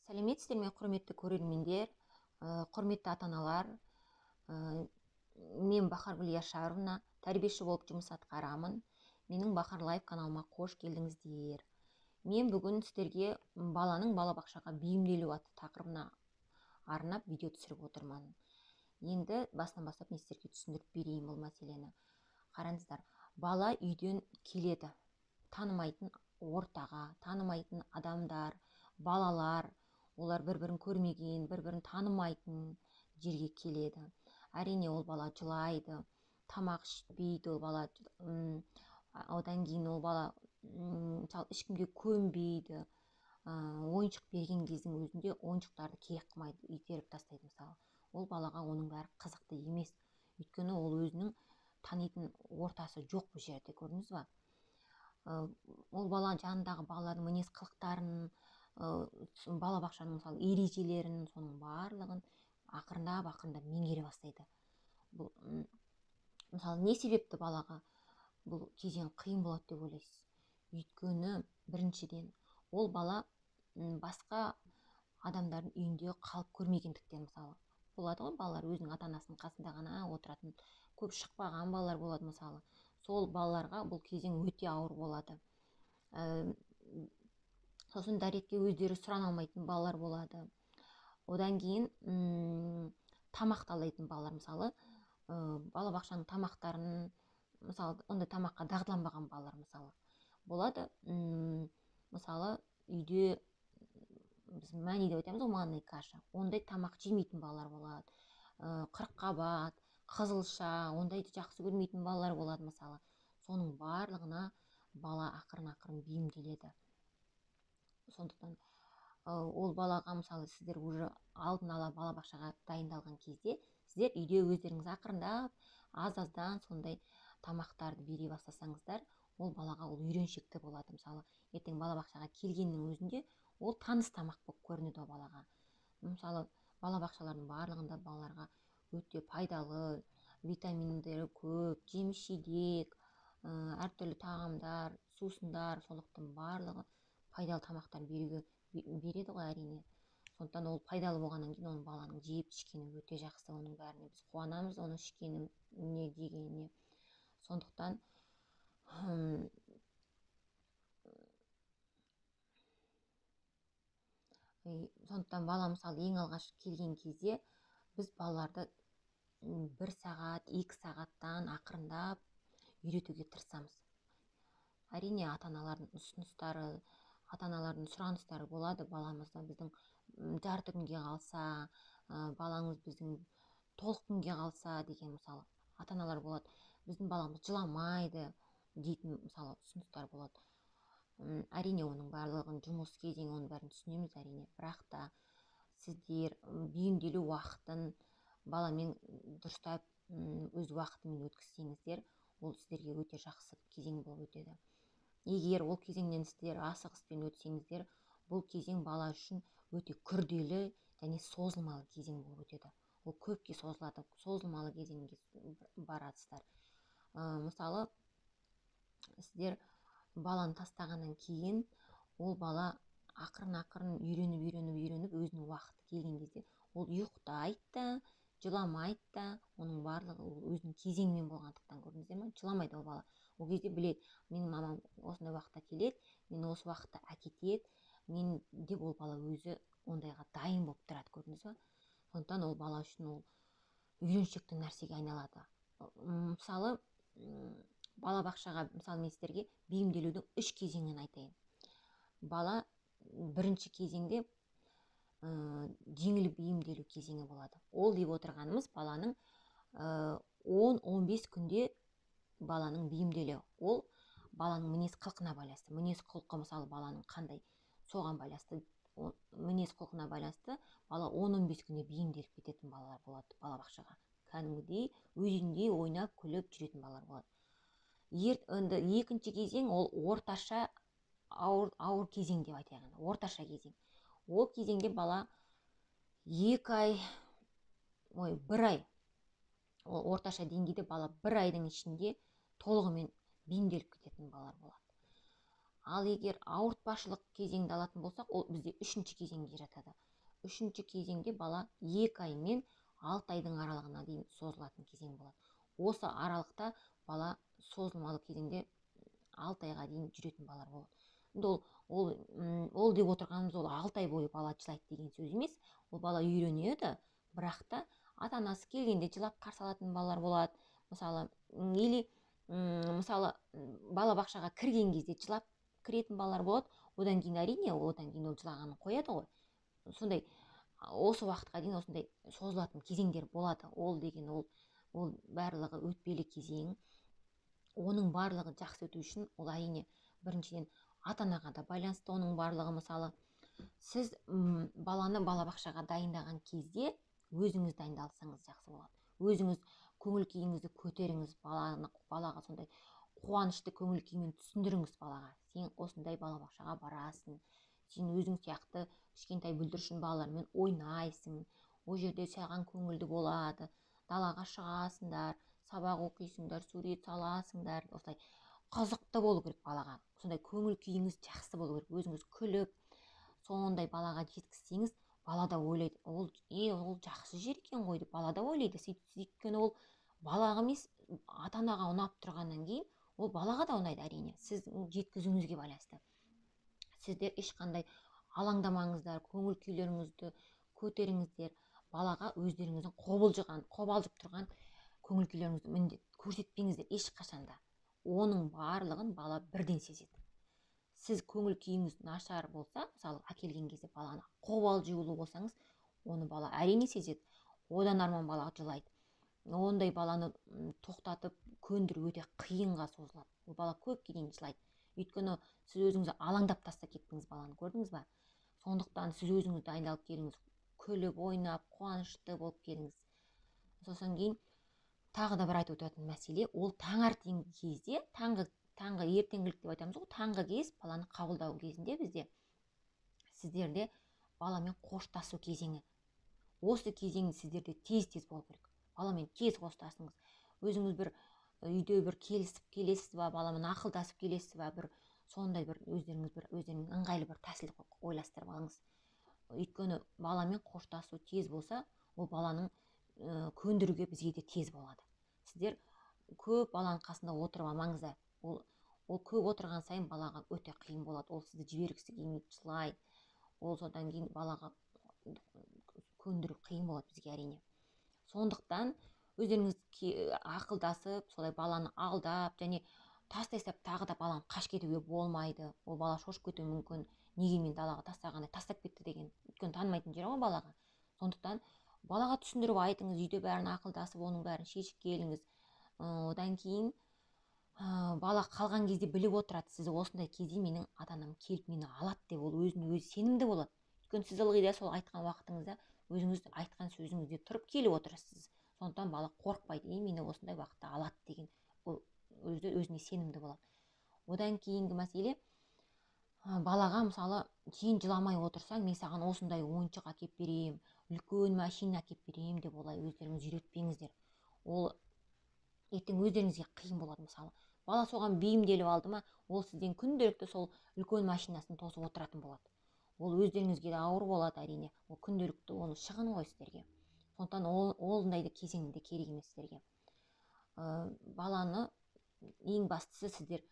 Сәлеметсіздер ме, құрметті көрермендер, құрметті ата-аналар. Мен Бахаргүл Яшаровна, тәрбиеші болып жұмыс атқарамын. Менің Бахар Лайф каналыма қош келдіңіздер. Мен бүгін сіздерге баланың балабақшаға бейімделу атты тақырыбына арнап видео түсіріп отырмын. Енді басынан бастап мен сіздерге түсіндіріп берейін бұл мәселені. Қараңыздар, бала үйден келеді, танымайтын ортаға, танымайтын адамдар, балалар, олар бір-бірін көрмеген, бір-бірін танымайтын жерге келеді. Әрине ол бала жылайды, тамақ ішпейді, ол бала одан кейін ол бала мысалы ешкімге көнбейді, ойыншық берген кездің өзінде ойыншықтарды кек қылмайды, итеріп тастайды мысалы. Ол балаға оның бәрі қызықты емес, өйткені ол өзінің танитын ортасы жоқ бұл жерде, көрдіңіз ба? Ол бала жанындағы балалардың мінез қылықтарын, балабақшаның мысалы ережелерін, соның барлығын ақырындап меңгере бастайды. Бұл мысалы не себепті балаға бұл кезең қиын болады деп ойлайсыз? Өйткені біріншіден ол бала басқа адамдардың үйінде қалып көрмегендіктен, мысалы болады ғой, балалар өзінің ата-анасының қасында ғана отыратын, көп шықпаған балалар болады мысалы. Сол балаларға бұл кезең өте ауыр болады. Сосын дәретке өздері сұрана алмайтын балалар болады. Одан кейін тамақталайтын балалар, мысалы балабақшаның тамақтарын, мысалы ондай тамаққа дағдыланбаған балалар мысалы болады. Мысалы үйде біз мәни деп айтамыз ғой, манный каша, ондай тамақ жемейтін балалар болады. Қырыққабат, қызылша, ондайды жақсы көрмейтін балалар болады мысалы. Соның барлығына бала ақырын бейімделеді. Сондықтан ол балаға мысалы сіздер уже алдын ала балабақшаға дайындалған кезде сіздер үйде өздеріңіз ақырындап аз-аздан сондай тамақтарды бере бастасаңыздар, ол балаға ол үйреншікті болады. Мысалы ертең балабақшаға келгеннің өзінде ол таныс тамақ болып көрінеді ол балаға. Мысалы балабақшалардың барлығында балаларға өте пайдалы, витаминдері көп, жеміс-жидек, әртүрлі тағамдар, сусындар, сондықтан барлығы пайдалы тамақтар береді ғой, әрине. Сондықтан ол пайдалы болғаннан кейін оның баланың жеп ішкені өте жақсы, оның бәріне біз қуанамыз, оның ішкеніне дегеніне. Сондықтан бала мысалы ең алғаш келген кезде біз балаларды 1 сағат, 2 сағаттан ақырындап үйретуге тырысамыз. Әрине ата-аналардың ұсыныстары, ата-аналардың сұраныстары болады. Баламызды біздің жарты күнге қалса, балаңыз біздің толық күнге қалса деген мысалы ата-аналар болады. Біздің баламыз жыламайды дейтін мысалы ұсыныстар болады. Әрине оның барлығын жұмыс кезеңі, оның бәрін түсінеміз әрине, бірақ та сіздер бейімделу уақытын баламен дұрыстап өз уақытымен өткізсеңіздер, ол сіздерге өте жақсы кезең болып өтеді. Егер ол кезеңнен сіздер асығыспен өтсеңіздер, бұл кезең бала үшін өте күрделі және созылмалы кезең болып өтеді. Ол көпке созылады, созылмалы кезеңге барасыздар. Мысалы сіздер баланы тастағаннан кейін ол бала ақырын үйреніп өзінің уақыты келген кезде ол ұйықтайды да, жыламайды да, оның барлығы өзінің кезеңмен болғандықтан, көрдіңіздер ме? Жыламайды ол бала. Ол кезде біледі, менің мамам осындай уақытта келеді, мен осы уақытта әкетеді, мен деп ол бала өзі ондайға дайын болып тұрады, көрдіңіз ба? Сондықтан ол бала үшін ол үйреншікті нәрсеге айналады. Мысалы балабақшаға, мысалы мен сіздерге бейімделудің 3 кезеңін айтайын. Бала бірінші кезеңде жеңіл бейімделу кезеңі болады. Ол деп отырғанымыз баланың 10-15 күнде баланың бейімделуі. Ол баланың мінез құлқына байланысты. Мінез құлқы мысалы баланың қандай, соған байланысты. Мінез құлқына байланысты бала 10-15 күнде бейімделіп кететін балалар болады балабақшаға. Кәдімгідей өзінде ойнап күліп жүретін балалар болады. Екінші кезең ол орташа ауыр кезең деп айтайын. Орташа кезең. Ол кезеңде бала 1 ай, 1 ай, ол орташа деңгейде бала 1 айдың ішінде толығымен бейімделіп кететін балалар болады. Ал егер ауыртпашылық кезеңді алатын болсақ, ол бізде үшінші кезеңге жатады. Үшінші кезеңде бала 2 ай мен 6 айдың аралығына дейін созылатын кезең болады. Осы аралықта бала созылмалы кезеңде 6 айға дейін жүретін балалар болады. Ол деп отырғанымыз ол 6 ай бойы бала жылайды деген сөз емес. Ол бала үйренеді, бірақ та ата-анасы келгенде жылап қарсы алатын балалар болады. Мысалы, балабақшаға кірген кезде жылап кіретін балалар болады. Одан кейін әрине, ол жылағанын қояды ғой. Сондай осы уақытқа дейін осындай созылатын кезеңдер болады. Ол деген ол барлығы өтпелі кезең. Оның барлығы жақсы өту үшін ол әрине біріншіден ата-анаға да байланысты. Оның барлығы, мысалы, сіз баланы балабақшаға дайындаған кезде өзіңіз дайындалсаңыз жақсы болады. Өзіңіз көңіл күйіңізді көтеріңіз, балаға сондай қуанышты көңіл күймен түсіндіріңіз балаға. Сен осындай балабақшаға барасың, сен өзің сияқты кішкентай бүлдіршін балалармен ойнайсың, ол жерде саған көңілді болады, далаға шығасыңдар, сабақ оқисыңдар, сурет саласыңдар. Осылай қызықты болу керек балаға. Сондай көңіл күйіңіз жақсы болу керек. Өзіңіз күліп, сондай балаға жеткізсеңіз, бала да ойлайды, ол жақсы жер екен ғой деп бала да ойлайды. Сөйткені ол балаға емес, ата-анаға ұнап тұрғаннан кейін, ол балаға да ұнайды әрине. Сіз жеткізуіңізге байланысты. Сіздер ешқандай алаңдамаңыздар, көңіл күйлеріңізді көтеріңіздер. Балаға өздеріңіздің қобалжып тұрған көңіл күйлеріңізді көрсетпеңіздер ешқашанда. Оның барлығын бала бірден сезеді. Сіз көңіл күйіңіз нашар болса, мысалы, әкелген кезде баланы қобалжулы болсаңыз, оны бала әрине сезеді. Одан арман бала жылайды. Ондай баланы тоқтатып көндіру өте қиынға созылады. Ол бала көпке дейін жылайды. Өйткені сіз өзіңізді алаңдап тастап кеттіңіз баланы, көрдіңіз ба? Сондықтан сіз өзіңіз дайындалып келіңіз, күліп, ойнап, қуанышты болып келіңіз. Сосын кейін тағы да бір айтып өтетін мәселе, ол таңертең кезде, таңғы ертеңгілік деп айтамыз ғой, таңғы кез баланы қабылдау кезінде бізде сіздерде баламен қоштасу кезеңі. Осы кезең сіздерде тез болу керек. Баламен тез қоштасыңыз. Өзіңіз бір үйде бір келісіп келесіз ба, баламен ақылдасып келесіз ба, бір сондай бір өздеріңіз ыңғайлы бір тәсіл ойластырып алыңыз. Өйткені баламен қоштасу тез болса, ол баланың көндіруге бізге де тез болады. Сіздер көп баланың қасында отырып алмаңыздар. Ол көп отырған сайын балаға өте қиын болады. Ол сізді жібергісі келмейді, жылайды. Ол содан кейін балаға көндіру қиын болады бізге әрине. Сондықтан өздеріңіз ақылдасып, солай баланы алдап, және тастай сап тағы да баланы қаш кетуге болмайды. Ол бала шошып кетуі мүмкін. Неге мен далаға тастағанда тастап кетті деген. Өйткені танымайтын жер ғой балаға. Сондықтан балаға түсіндіріп айтыңыз, үйде бәрін ақылдасып, оның бәрін шешіп келіңіз. Одан кейін бала қалған кезде біліп отырады, сіз осындай кезде менің ата-анам келіп мені алады деп, ол өзіне өзі сенімді болады. Өйткені сіз ылғи да сол айтқан уақытыңызда өзіңіз айтқан сөзіңізде тұрып келіп отырасыз. Сондықтан бала қорықпайды, мені осындай уақытта алады деген, ол өзіне сенімді болады. Одан кейінгі мәселе, балаға мысалы, сен жыламай отырсаң, мен саған осындай ойыншық әкеп берем, үлкен машина әкеп берем деп олай өздеріңіз үйретпеңіздер. Ол ертең өздеріңізге қиын болады. Мысалы, бала соған бейімделіп алды ма, ол сізден күнделікті сол үлкен машинасын тосып отыратын болады. Ол өздеріңізге де ауыр болады әрине. Ол күнделікті оны шығын ғой сіздерге. Сондықтан ондайды кезеңінде керек емес сіздерге. Баланы ең бастысы сіздер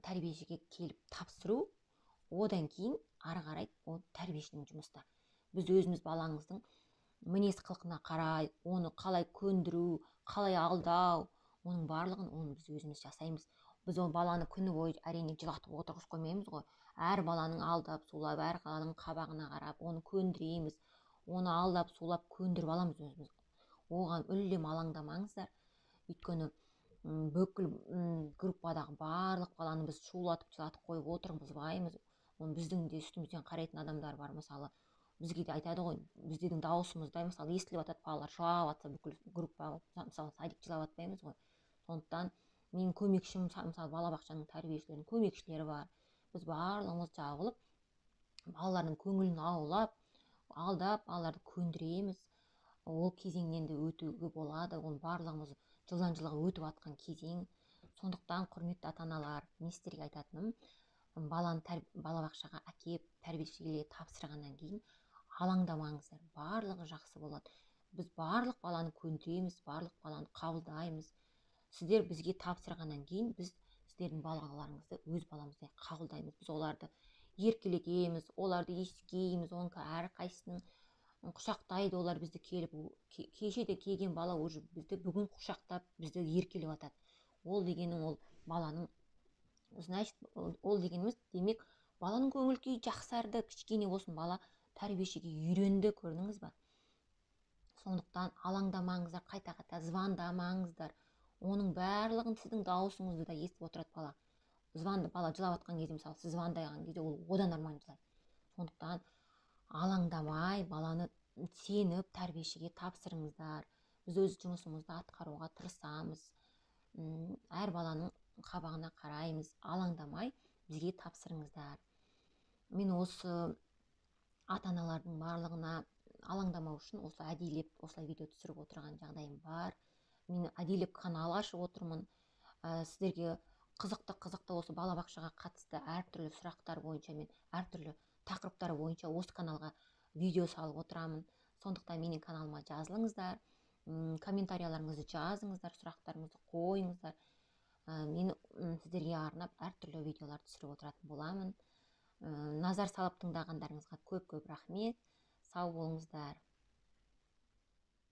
тәрбиешіге келіп тапсыру, одан кейін ары қарай ол тәрбиешінің жұмыста. Біз өзіміз балаңыздың мінез қылқына қарай, оны қалай көндіру, қалай алдау, оның барлығын біз өзіміз жасаймыз. Біз ол баланы күні бойы әрине жылатып отырғызып қоймаймыз ғой. Әр баланың алдап, сулап, әр баланың қабағына қарап, оны көндіреміз. Оны алдап, сулап, көндіріп аламыз өзіміз. Оған мүлдем алаңдамаңыздар. Өйткені бүкіл группадағы барлық баланы біз шулатып, жылатып қойып отырғызбаймыз. Оны біздің де үстімізден қарайтын адамдар бар. Мысалы, бізге де айтады ғой, біздің дауысымыздай мысалы естіліп жатады, балалар жылап жатса, бүкіл группа, мысалы садик жылап жатпаймыз ғой. Сондықтан менің көмекшім, мысалы балабақшаның тәрбиешілерінің көмекшілері бар. Біз барлығымыз жабылып, балалардың көңілін аулап, алдап, балаларды көндіреміз. Ол кезеңнен де өтуге болады. Оның барлығымыз жылдан жылға өтіп жатқан кезең. Сондықтан құрметті ата-аналар, мен сіздерге айтатыным, баланы балабақшаға әкеп тәрбиешіге тапсырғаннан кейін алаңдамаңыздар, барлығы жақсы болады. Біз барлық баланы көндіреміз, барлық баланы қабылдаймыз. Сіздер бізге тапсырғаннан кейін біз сіздердің балаларыңызды өз баламыздай қабылдаймыз. Біз оларды еркелетеміз, оларды иіскейміз, оның әрқайсының құшақтайды, олар бізді келіп, кеше де келген бала уже бізді бүгін құшақтап, бізді еркелеп жатады. Ол дегенің ол баланың, значит, ол дегеніміз, демек, баланың көңіл күйі жақсарды, кішкене болсын бала тәрбиешіге үйренді, көрдіңіз ба? Сондықтан алаңдамаңыздар, қайта-қайта звондамаңыздар. Оның барлығын сіздің дауысыңызды да естіп отырады бала. Бала жылап жатқан кезде, мысалы, сіз звондаған кезде ол одан арман жылайды. Сондықтан алаңдамай, баланы сеніп тәрбиешіге тапсырыңыздар. Біз өз жұмысымызды атқаруға тырысамыз. Әр баланың қабағына қараймыз, алаңдамай бізге тапсырыңыздар. Мен осы ата-аналардың барлығына алаңдамау үшін осылай әдейілеп осылай видео түсіріп отырған жағдайым бар. Мен әдейілеп канал ашып отырмын. Сіздерге қызықты осы балабақшаға қатысты әртүрлі сұрақтар бойынша, мен әртүрлі тақырыптар бойынша осы каналға видео салып отырамын. Сондықтан менің каналыма жазылыңыздар, комментарияларыңызды жазыңыздар, сұрақтарыңызды қойыңыздар. Мен сіздерге арнап әртүрлі видеолар түсіріп отыратын боламын. Назар салып тыңдағандарыңызға көп рахмет. Сау болыңыздар.